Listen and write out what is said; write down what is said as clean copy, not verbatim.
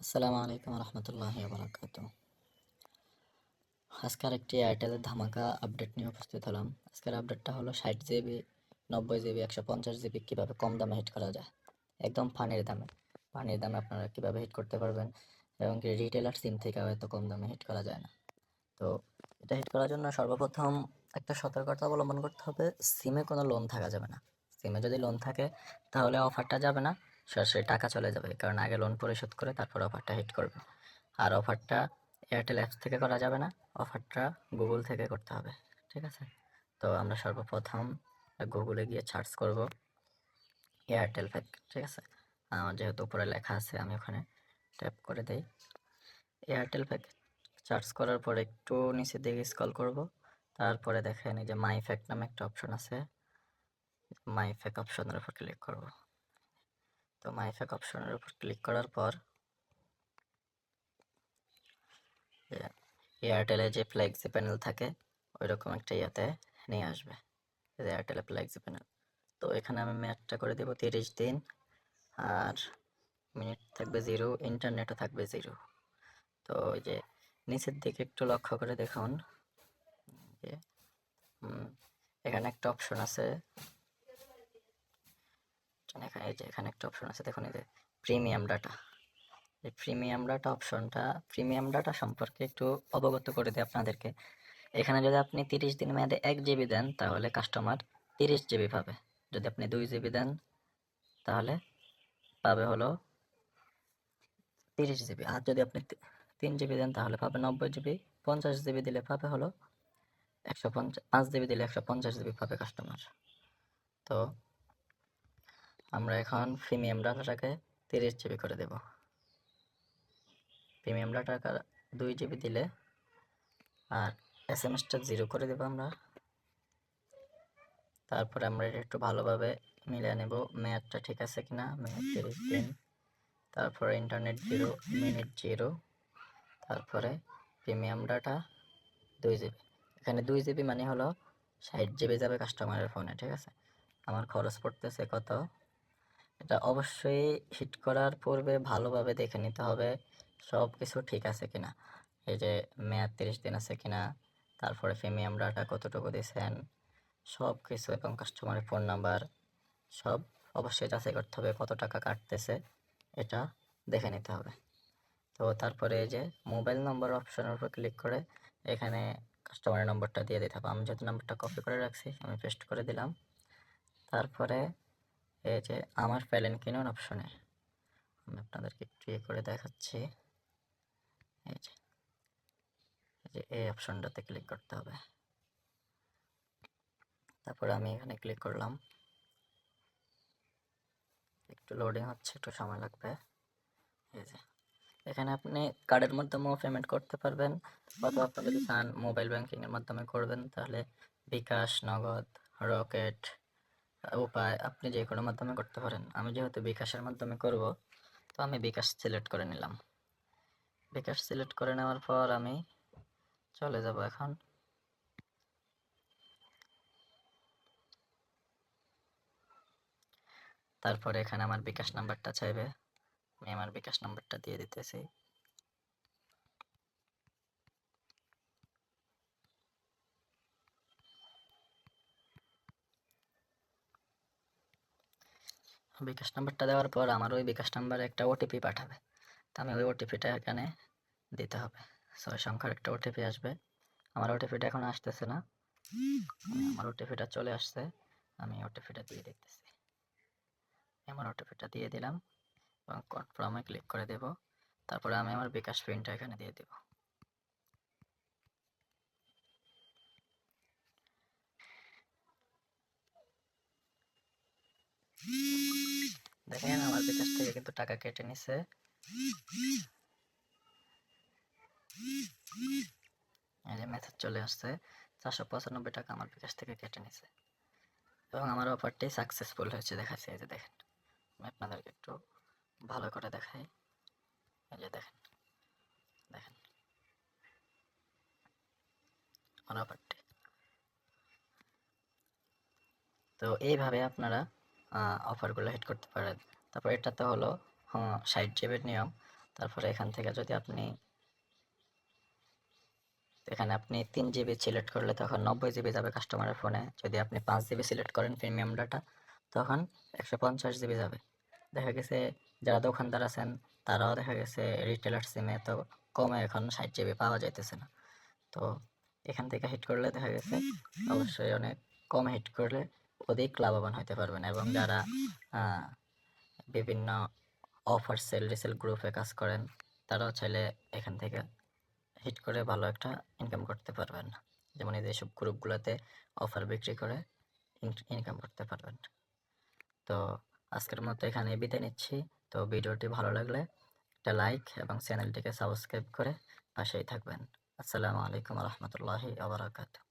আসসালামু আলাইকুম রহমতুল্লাহি বারাকাতু। আজকের একটি এয়ারটেলের ধামাকা আপডেট নিয়ে উপস্থিত হলাম। আজকের আপডেটটা হলো 60 জিবি, 90 জিবি, 150 জিবি কীভাবে কম দামে হিট করা যায়, একদম পানির দামে আপনারা কীভাবে হিট করতে পারবেন, এবং কি রিটেলার সিম থেকে এত কম দামে হিট করা যায় না। তো এটা হিট করার জন্য সর্বপ্রথম একটা সতর্কতা অবলম্বন করতে হবে, সিমে কোনো লোন থাকা যাবে না। সিমে যদি লোন থাকে তাহলে অফারটা যাবে না, সরাসরি টাকা চলে যাবে, কারণ আগে লোন পরিশোধ করে তারপর অফারটা হিট করবে। আর অফারটা এয়ারটেল অ্যাপস থেকে করা যাবে না, অফারটা গুগল থেকে করতে হবে, ঠিক আছে? তো আমরা সর্বপ্রথম গুগলে গিয়ে সার্চ করব এয়ারটেল প্যাক, ঠিক আছে? আমার যেহেতু উপরে লেখা আছে আমি ওখানে ট্যাপ করে দেই। এয়ারটেল প্যাক সার্চ করার পর একটু নিচের দিকে স্ক্রল করব, তারপরে দেখেন এই যে মাই প্যাক নামে একটা অপশন আছে, মাই প্যাক অপশনের উপর ক্লিক করব। তো মাই প্যাক অপশনের উপর ক্লিক করার পর এয়ারটেলে যে ফ্লেক্সি প্যানেল থাকে ওই রকম একটা ইয়াতে নিয়ে আসবে, এয়ারটেলে ফ্লেক্সি প্যানেল। তো এখানে আমি ম্যাচটা করে দেবো 30 দিন, আর মিনিট থাকবে 0, ইন্টারনেটও থাকবে 0। তো ওই যে নিচের দিকে একটু লক্ষ্য করে দেখুন যে এখানে একটা অপশন আছে, এখানে একটা অপশন আছে দেখুন, এই যে প্রিমিয়াম ডাটা। এই প্রিমিয়াম ডাটা সম্পর্কে একটু অবগত করে দিই আপনাদেরকে। এখানে যদি আপনি 30 দিন মেয়াদে 1 জিবি দেন তাহলে কাস্টমার 30 জিবি পাবে। যদি আপনি 2 জিবি দেন তাহলে পাবে হলো 30 জিবি। আর যদি আপনি 3 জিবি দেন তাহলে পাবে 90 জিবি। 50 জিবি দিলে পাবে হলো 150, 5 জিবি দিলে 150 জিবি পাবে কাস্টমার। তো আমরা এখন প্রিমিয়াম ডাটাটাকে 30 জিবি করে দেব। প্রিমিয়াম ডাটাটা 2 জিবি দিলে আর SMS-টা 0 করে দেবো আমরা। তারপরে আমরা এটা একটু ভালোভাবে মিলিয়ে নেব মেয়াদটা ঠিক আছে কিনা। মেয়াদ 30 দিন, তারপরে ইন্টারনেট 0, মিনিট 0, তারপরে প্রিমিয়াম ডাটা 2 জিবি। এখানে 2 জিবি মানে হলো 60 জিবি যাবে কাস্টমারের ফোনে, ঠিক আছে? আমার খরচ পড়তেছে কত, এটা অবশ্যই হিট করার পূর্বে ভালোভাবে দেখে নিতে হবে সব কিছু ঠিক আছে কিনা। এই যে মেয়াদ 30 দিন আছে কিনা, তারপরে প্রিমিয়াম ডাটা কতটুকু দিয়েছেন, সব কিছু, এবং কাস্টমারের ফোন নাম্বার সব অবশ্যই যাচাই করতে হবে, কত টাকা কাটতেছে এটা দেখে নিতে হবে। তো তারপরে এই যে মোবাইল নম্বর অপশনের উপর ক্লিক করে এখানে কাস্টমারের নম্বরটা দিয়ে দিতে হবে। আমি যেহেতু নাম্বারটা কপি করে রাখছি আমি পেস্ট করে দিলাম। তারপরে এই যে আমার প্যালেন কিনুন অপশনে আমি আপনাদেরকে একটু করে দেখাচ্ছি। এই যে এই অপশনটাতে ক্লিক করতে হবে। তারপরে আমি এখানে ক্লিক করলাম, একটু লোডিং হচ্ছে, একটু সময় লাগবে। এই যে এখানে আপনি কার্ডের মাধ্যমেও পেমেন্ট করতে পারবেন, অথবা আপনি যদি চান মোবাইল ব্যাংকিংয়ের মাধ্যমে করবেন তাহলে বিকাশ, নগদ, রকেট, উপায়, আপনি যে কোনো মাধ্যমে করতে পারেন। আমি যেহেতু বিকাশের মাধ্যমে করব তো আমি বিকাশ সিলেক্ট করে নিলাম। বিকাশ সিলেক্ট করে নেওয়ার পর আমি চলে যাব এখন। তারপরে এখানে আমার বিকাশ নাম্বারটা চাইবে, আমি আমার বিকাশ নাম্বারটা দিয়ে দিতেছি। বিকাশ নাম্বারটা দেওয়ার পর আমার ওই বিকাশ নাম্বারে একটা ওটিপি পাঠাবে, তো আমি ওই ওটিপিটা এখানে দিতে হবে। 6 সংখ্যার একটা ওটিপি আসবে। আমার ওটিপিটা এখন আসতেছে না, আমার ওটিপিটা চলে আসছে, আমি ওটিপিটা দিয়ে দিতেছি। আমার ওটিপিটা দিয়ে দিলাম এবং কনফার্মে ক্লিক করে দেব। তারপরে আমি আমার বিকাশ পিনটা এখানে দিয়ে দেব। দেখেন আমার বিকাশ থেকে কিন্তু টাকা কেটে নিছে। এই যে মেসেজ চলে আসছে, 495 টাকা আমার বিকাশ থেকে কেটে নিছে, এবং আমার অফারটি সাকসেসফুল হয়েছে দেখাচ্ছে। এই যে দেখেন, আমি আপনাদেরকে একটু ভালো করে দেখাই। এই যে দেখেন, দেখেন আমার অফারটি। তো এইভাবে আপনারা অফারগুলো হিট করতে পারেন। তারপর এটা তো হলো 60 জিবির নিয়ম। তারপরে এখান থেকে যদি এখানে আপনি 3 GB সিলেক্ট করলে তখন 90 GB যাবে কাস্টমারের ফোনে। যদি আপনি 5 GB সিলেক্ট করেন প্রিমিয়াম ডাটা, তখন 150 GB যাবে। দেখা গেছে যারা দোকানদার আছেন তারাও দেখা গেছে রিটেলার সিমে তো কমে এখন 60 GB পাওয়া যাইতেছে না। তো এখান থেকে হিট করলে দেখা গেছে অবশ্যই অনেক কম হিট করলে অধিক লাভবান হতে পারবেন। এবং যারা বিভিন্ন অফার সেল রিসেল গ্রুপে কাজ করেন তারাও চাইলে এখান থেকে হিট করে ভালো একটা ইনকাম করতে পারবেন। যেমন এই যেসব গ্রুপগুলোতে অফার বিক্রি করে ইনকাম করতে পারবেন। তো আজকের মতো এখানে বিদায় নিচ্ছি। তো ভিডিওটি ভালো লাগলে একটা লাইক এবং চ্যানেলটিকে সাবস্ক্রাইব করে পাশেই থাকবেন। আসসালামু আলাইকুম রহমতুল্লাহি ওয়া বারাকাতুহু।